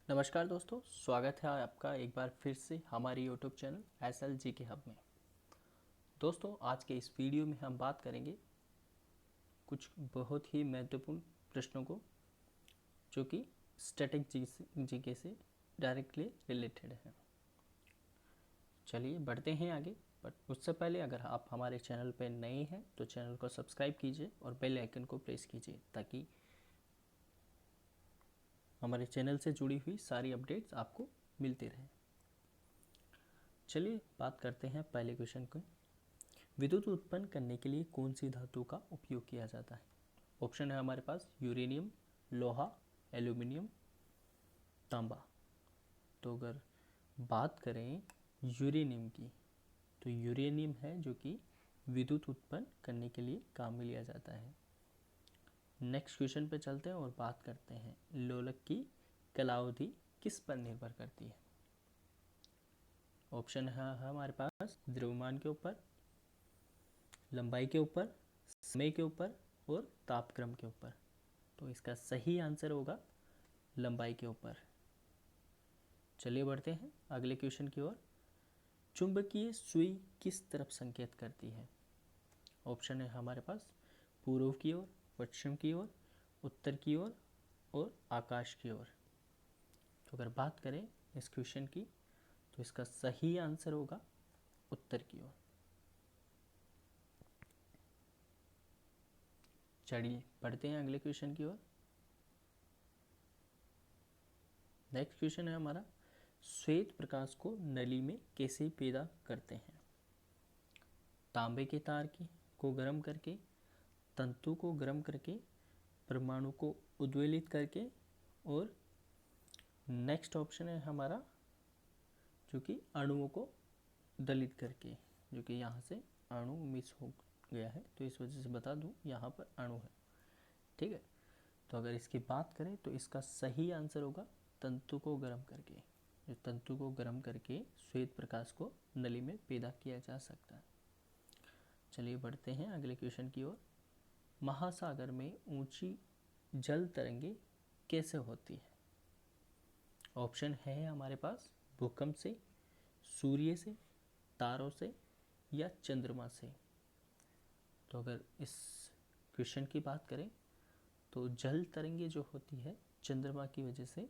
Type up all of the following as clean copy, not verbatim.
नमस्कार दोस्तों, स्वागत है आपका एक बार फिर से हमारी YouTube channel SL GK hub में। दोस्तों, आज के इस वीडियो में हम बात करेंगे कुछ बहुत ही महत्वपूर्ण प्रश्नों को जो कि स्टैटिक जीके से डायरेक्टली रिलेटेड है। चलिए बढ़ते हैं आगे, बट उससे पहले अगर आप हमारे चैनल पर नए हैं तो चैनल को सब्सक्राइब कीजिए और बेल आइकन को प्रेस कीजिए ताकि हमारे चैनल से जुड़ी हुई सारी अपडेट्स आपको मिलती रहे। चलिए बात करते हैं पहले क्वेश्चन को। विद्युत उत्पन्न करने के लिए कौन सी धातु का उपयोग किया जाता है? ऑप्शन है हमारे पास यूरेनियम, लोहा, एल्यूमिनियम, तांबा। तो अगर बात करें यूरेनियम की, तो यूरेनियम है जो कि विद्युत उत्पन्न करने के लिए काम में लिया जाता है। नेक्स्ट क्वेश्चन पे चलते हैं और बात करते हैं लोलक की कालावधि किस पर निर्भर करती है? ऑप्शन है हमारे पास द्रव्यमान के ऊपर, लंबाई के ऊपर, समय के ऊपर और तापक्रम के ऊपर। तो इसका सही आंसर होगा लंबाई के ऊपर। चलिए बढ़ते हैं अगले क्वेश्चन की ओर। चुंबकीय सुई किस तरफ संकेत करती है? ऑप्शन है हमारे पास पूर्व की ओर, पश्चिम की ओर, उत्तर की ओर और आकाश की ओर। तो अगर बात करें इस क्वेश्चन की, तो इसका सही आंसर होगा उत्तर की ओर। चलिए बढ़ते हैं अगले क्वेश्चन की ओर। नेक्स्ट क्वेश्चन है हमारा, श्वेत प्रकाश को नली में कैसे पैदा करते हैं? तांबे के तार को गर्म करके, तंतु को गर्म करके, परमाणु को उद्वेलित करके, और नेक्स्ट ऑप्शन है हमारा जो कि अणुओं को दलित करके, जो कि यहाँ से अणु मिस हो गया है तो इस वजह से बता दूँ यहाँ पर अणु है। ठीक है, तो अगर इसकी बात करें तो इसका सही आंसर होगा तंतु को गर्म करके। जो तंतु को गर्म करके श्वेत प्रकाश को नली में पैदा किया जा सकता है। चलिए बढ़ते हैं अगले क्वेश्चन की ओर। महासागर में ऊंची जल तरंगे कैसे होती है? ऑप्शन है हमारे पास भूकंप से, सूर्य से, तारों से या चंद्रमा से। तो अगर इस क्वेश्चन की बात करें तो जल तरंगे जो होती है चंद्रमा की वजह से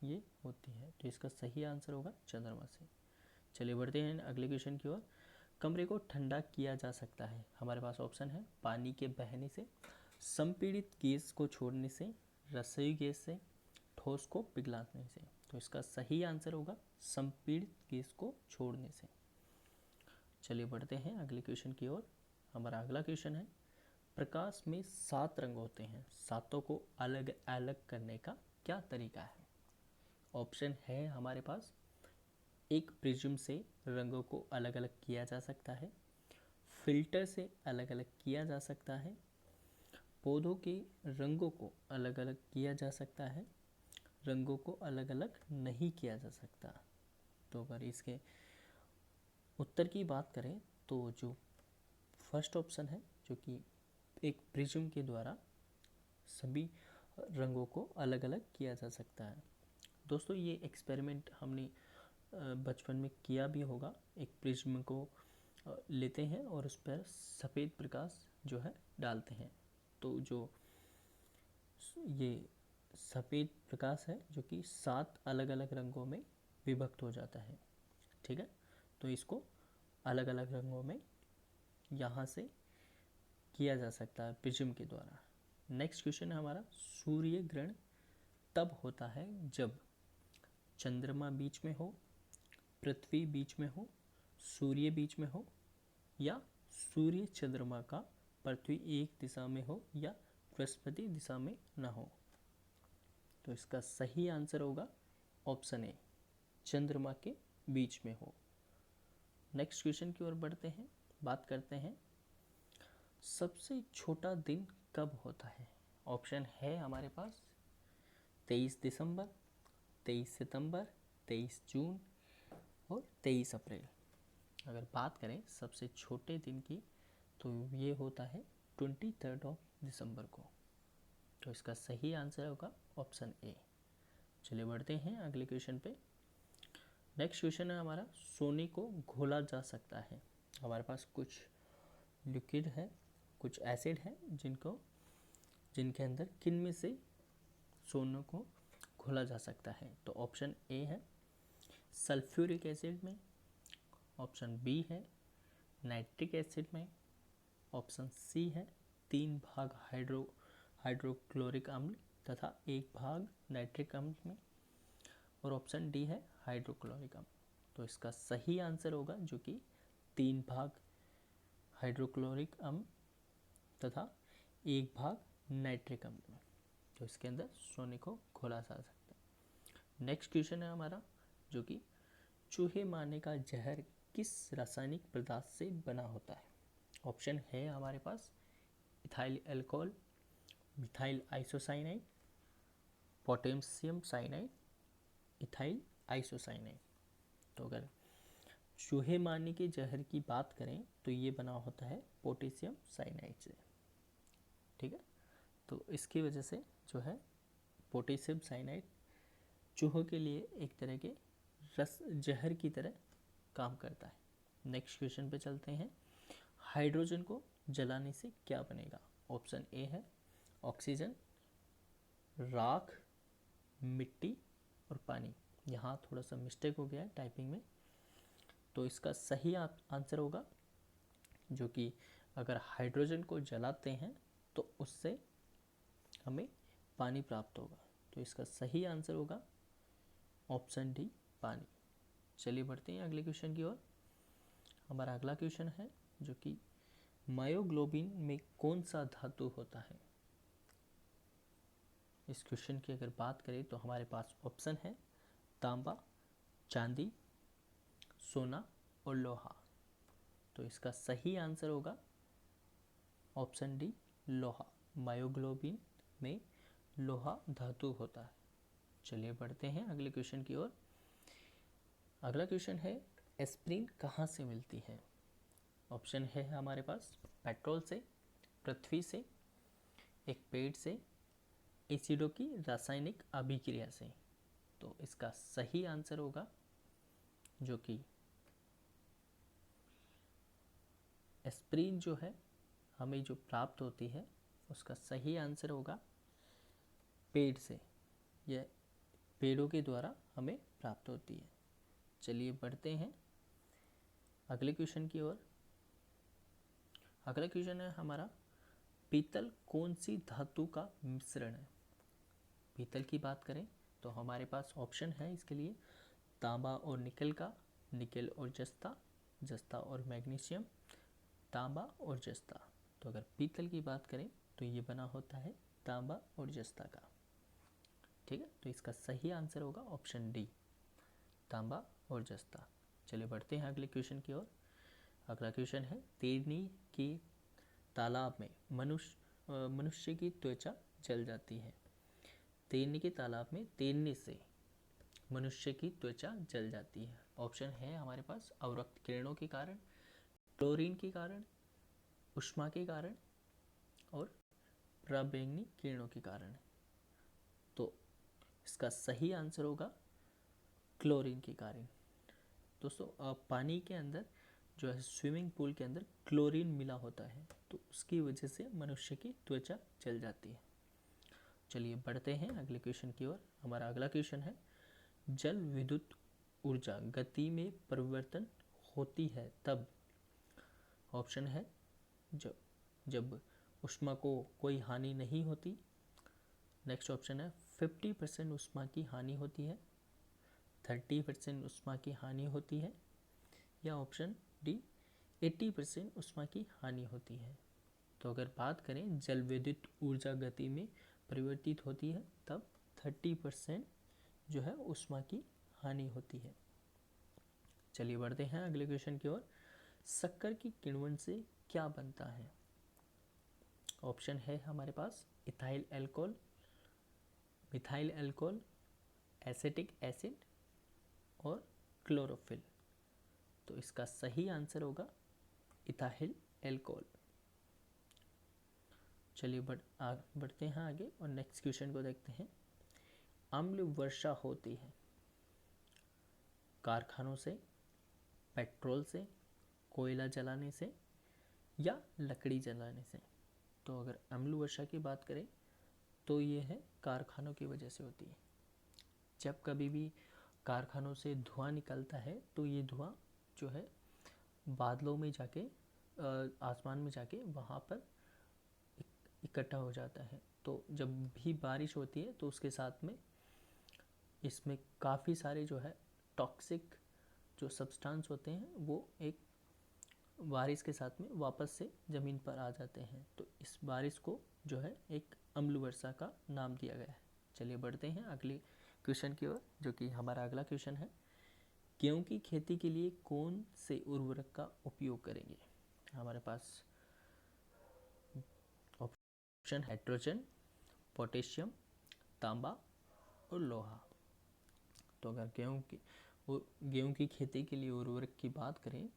ये होती है, तो इसका सही आंसर होगा चंद्रमा से। चलिए बढ़ते हैं अगले क्वेश्चन की ओर। कमरे को ठंडा किया जा सकता है, हमारे पास ऑप्शन है पानी के बहने से, संपीड़ित गैस को छोड़ने से, रसोई गैस से, ठोस को पिघलाने से। तो इसका सही आंसर होगा संपीड़ित गैस को छोड़ने से। चलिए बढ़ते हैं अगले क्वेश्चन की ओर। हमारा अगला क्वेश्चन है, प्रकाश में 7 रंग होते हैं, सातों को अलग अलग करने का क्या तरीका है? ऑप्शन है हमारे पास एक प्रिज्म से रंगों को अलग अलग किया जा सकता है, फिल्टर से अलग अलग किया जा सकता है, पौधों के रंगों को अलग अलग किया जा सकता है, रंगों को अलग अलग नहीं किया जा सकता। तो अगर इसके उत्तर की बात करें तो जो फर्स्ट ऑप्शन है, जो कि एक प्रिज्म के द्वारा सभी रंगों को अलग अलग किया जा सकता है। दोस्तों, ये एक्सपेरिमेंट हमने बचपन में किया भी होगा। एक प्रिज्म को लेते हैं और उस पर सफ़ेद प्रकाश जो है डालते हैं, तो जो ये सफ़ेद प्रकाश है जो कि 7 अलग अलग रंगों में विभक्त हो जाता है। ठीक है, तो इसको अलग अलग रंगों में यहाँ से किया जा सकता है प्रिज्म के द्वारा। नेक्स्ट क्वेश्चन है हमारा, सूर्य ग्रहण तब होता है जब चंद्रमा बीच में हो, पृथ्वी बीच में हो, सूर्य बीच में हो, या सूर्य चंद्रमा का पृथ्वी एक दिशा में हो या बृहस्पति दिशा में न हो। तो इसका सही आंसर होगा ऑप्शन ए, चंद्रमा के बीच में हो। नेक्स्ट क्वेश्चन की ओर बढ़ते हैं, बात करते हैं सबसे छोटा दिन कब होता है? ऑप्शन है हमारे पास 23 दिसंबर, 23 सितंबर, 23 जून और 23 अप्रैल। अगर बात करें सबसे छोटे दिन की, तो ये होता है 23 दिसंबर को। तो इसका सही आंसर होगा ऑप्शन ए। चलिए बढ़ते हैं अगले क्वेश्चन पे। नेक्स्ट क्वेश्चन है हमारा, सोने को घोला जा सकता है। हमारे पास कुछ लिक्विड है, कुछ एसिड है, जिनके अंदर किन में से सोने को घोला जा सकता है। तो ऑप्शन ए है सल्फ्यूरिक एसिड में, ऑप्शन बी है नाइट्रिक एसिड में, ऑप्शन सी है 3 भाग हाइड्रोक्लोरिक अम्ल तथा 1 भाग नाइट्रिक अम्ल में, और ऑप्शन डी है हाइड्रोक्लोरिक अम्ल। तो इसका सही आंसर होगा जो कि 3 भाग हाइड्रोक्लोरिक अम्ल तथा 1 भाग नाइट्रिक अम्ल में। तो इसके अंदर सोने को घोला जा सकता है। नेक्स्ट क्वेश्चन है हमारा जो कि चूहे मारने का जहर किस रासायनिक पदार्थ से बना होता है। ऑप्शन है हमारे पास ethyl alcohol, methyl isocyanide, potassium cyanide, ethyl isocyanide. तो अगर चूहे मारने के जहर की बात करें तो ये बना होता है पोटेशियम साइनाइड से। ठीक है, तो इसकी वजह से जो है पोटेशियम साइनाइड चूहों के लिए एक तरह के जहर की तरह काम करता है। नेक्स्ट क्वेश्चन पे चलते हैं। हाइड्रोजन को जलाने से क्या बनेगा। ऑप्शन ए है ऑक्सीजन, राख, मिट्टी और पानी। यहाँ थोड़ा सा मिस्टेक हो गया है टाइपिंग में, तो इसका सही आंसर होगा जो कि अगर हाइड्रोजन को जलाते हैं तो उससे हमें पानी प्राप्त होगा। तो इसका सही आंसर होगा ऑप्शन डी पानी। चलिए बढ़ते हैं अगले क्वेश्चन की ओर। हमारा अगला क्वेश्चन है जो कि मायोग्लोबिन में कौन सा धातु होता है। इस क्वेश्चन की अगर बात करें तो हमारे पास ऑप्शन है तांबा, चांदी, सोना और लोहा। तो इसका सही आंसर होगा ऑप्शन डी लोहा। मायोग्लोबिन में लोहा धातु होता है। चलिए बढ़ते हैं अगले क्वेश्चन की ओर। अगला क्वेश्चन है एस्प्रिन कहाँ से मिलती है। ऑप्शन है हमारे पास पेट्रोल से, पृथ्वी से, एक पेड़ से, एसिडों की रासायनिक अभिक्रिया से। तो इसका सही आंसर होगा जो कि एस्प्रिन जो है हमें जो प्राप्त होती है उसका सही आंसर होगा पेड़ से, यह पेड़ों के द्वारा हमें प्राप्त होती है। चलिए बढ़ते हैं अगले क्वेश्चन की ओर। अगला क्वेश्चन है हमारा पीतल कौन सी धातु का मिश्रण है। पीतल की बात करें तो हमारे पास ऑप्शन है इसके लिए तांबा और निकल का, निकल और जस्ता, जस्ता और मैग्नीशियम, तांबा और जस्ता। तो अगर पीतल की बात करें तो ये बना होता है तांबा और जस्ता का। ठीक है, तो इसका सही आंसर होगा ऑप्शन डी तांबा और जस्ता। चलिए बढ़ते हैं अगले क्वेश्चन की ओर। अगला क्वेश्चन है तैरने के तालाब में मनुष्य की त्वचा जल जाती है। तैरने के तालाब में तैरने से मनुष्य की त्वचा जल जाती है। ऑप्शन है हमारे पास अवरक्त किरणों के कारण, क्लोरीन के कारण, उष्मा के कारण और पराबैंगनी किरणों के कारण। तो इसका सही आंसर होगा क्लोरीन के कारण। दोस्तों पानी के अंदर जो है स्विमिंग पूल के अंदर क्लोरीन मिला होता है, तो उसकी वजह से मनुष्य की त्वचा जल जाती है। चलिए बढ़ते हैं अगले क्वेश्चन की ओर। हमारा अगला क्वेश्चन है जल विद्युत ऊर्जा गति में परिवर्तन होती है तब। ऑप्शन है जब ऊष्मा को कोई हानि नहीं होती। नेक्स्ट ऑप्शन है 50% ऊष्मा की हानि होती है, 30% ऊष्मा की हानि होती है, या ऑप्शन डी 80% ऊष्मा की हानि होती है। तो अगर बात करें जल विद्युत ऊर्जा गति में परिवर्तित होती है तब 30% जो है ऊष्मा की हानि होती है। चलिए बढ़ते हैं अगले क्वेश्चन की ओर। शक्कर की किण्वन से क्या बनता है। ऑप्शन है हमारे पास ethyl alcohol, methyl alcohol, acetic acid और क्लोरोफिल। तो इसका सही आंसर होगा इथाइल अल्कोहल। चलिए बढ़ते हैं आगे और नेक्स्ट क्वेश्चन को देखते हैं। अम्ल वर्षा होती है कारखानों से, पेट्रोल से, कोयला जलाने से या लकड़ी जलाने से। तो अगर अम्ल वर्षा की बात करें तो ये है कारखानों की वजह से होती है। जब कभी भी कारखानों से धुआं निकलता है तो ये धुआं जो है बादलों में जाके आसमान में जाके वहाँ पर इकट्ठा हो जाता है। तो जब भी बारिश होती है तो उसके साथ में इसमें काफ़ी सारे जो है टॉक्सिक जो सब्सटेंस होते हैं वो एक बारिश के साथ में वापस से ज़मीन पर आ जाते हैं। तो इस बारिश को जो है एक अम्ल वर्षा का नाम दिया गया है। चलिए बढ़ते हैं अगले क्वेश्चन की ओर, जो कि हमारा अगला क्वेश्चन है। गेहूँ की खेती के लिए कौन से उर्वरक का उपयोग करेंगे? हमारे पास ऑप्शन हाइड्रोजन, पोटेशियम, तांबा और लोहा। तो अगर गेहूँ की खेती के लिए उर्वरक की बात करें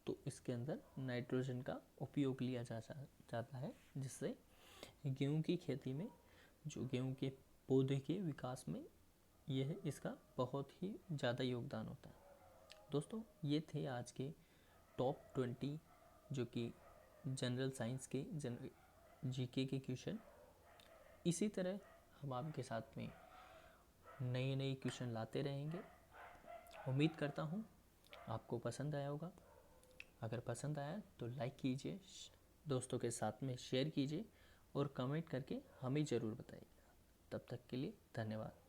तो इसके अंदर नाइट्रोजन का उपयोग लिया जाता है, जिससे गेहूँ की खेती में जो गेहूँ के पौधे के विकास में यह इसका बहुत ही ज़्यादा योगदान होता है। दोस्तों ये थे आज के टॉप 20 जो कि जनरल साइंस के जीके के क्वेश्चन। इसी तरह हम आपके साथ में नए नए क्वेश्चन लाते रहेंगे। उम्मीद करता हूँ आपको पसंद आया होगा। अगर पसंद आया तो लाइक कीजिए, दोस्तों के साथ में शेयर कीजिए और कमेंट करके हमें ज़रूर बताइएगा। तब तक के लिए धन्यवाद।